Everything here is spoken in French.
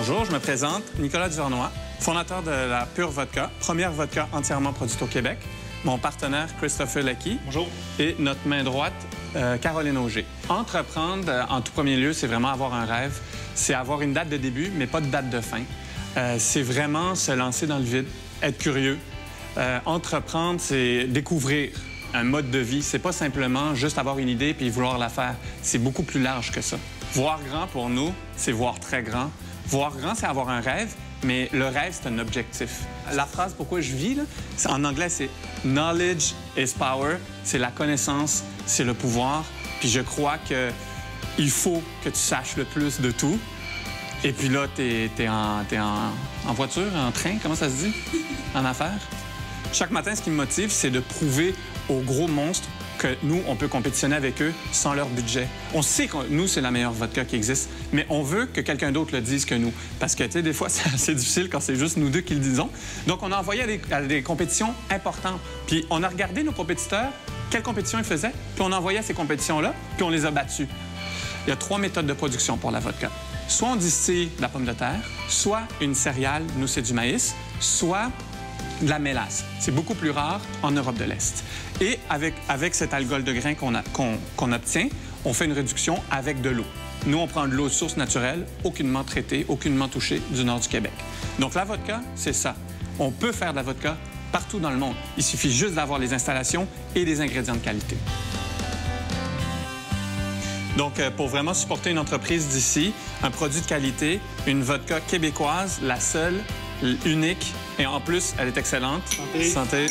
Bonjour, je me présente, Nicolas Duvernois, fondateur de la Pure Vodka, première vodka entièrement produite au Québec. Mon partenaire, Christopher Leckie. Bonjour. Et notre main droite, Caroline Auger. Entreprendre, en tout premier lieu, c'est vraiment avoir un rêve. C'est avoir une date de début, mais pas de date de fin. C'est vraiment se lancer dans le vide, être curieux. Entreprendre, c'est découvrir un mode de vie. C'est pas simplement juste avoir une idée puis vouloir la faire. C'est beaucoup plus large que ça. Voir grand, pour nous, c'est voir très grand. Voir grand, c'est avoir un rêve, mais le rêve, c'est un objectif. La phrase « Pourquoi je vis », là, en anglais, c'est « Knowledge is power ». C'est la connaissance, c'est le pouvoir. Puis je crois qu'il faut que tu saches le plus de tout. Et puis là, t'es en voiture, en train, comment ça se dit? En affaires. Chaque matin, ce qui me motive, c'est de prouver aux gros monstres que nous, on peut compétitionner avec eux sans leur budget. On sait que nous, c'est la meilleure vodka qui existe, mais on veut que quelqu'un d'autre le dise que nous. Parce que, tu sais, des fois, c'est assez difficile quand c'est juste nous deux qui le disons. Donc, on a envoyé à des compétitions importantes. Puis, on a regardé nos compétiteurs, quelles compétitions ils faisaient, puis on a envoyé à ces compétitions-là, puis on les a battus. Il y a 3 méthodes de production pour la vodka. Soit on distille de la pomme de terre, soit une céréale, nous, c'est du maïs, soit de la mélasse. C'est beaucoup plus rare en Europe de l'Est. Et avec cet alcool de grain qu'on obtient, on fait une réduction avec de l'eau. Nous, on prend de l'eau de source naturelle, aucunement traitée, aucunement touchée du nord du Québec. Donc la vodka, c'est ça. On peut faire de la vodka partout dans le monde. Il suffit juste d'avoir les installations et des ingrédients de qualité. Donc, pour vraiment supporter une entreprise d'ici, un produit de qualité, une vodka québécoise, la seule, unique, et en plus, elle est excellente. Santé. Santé.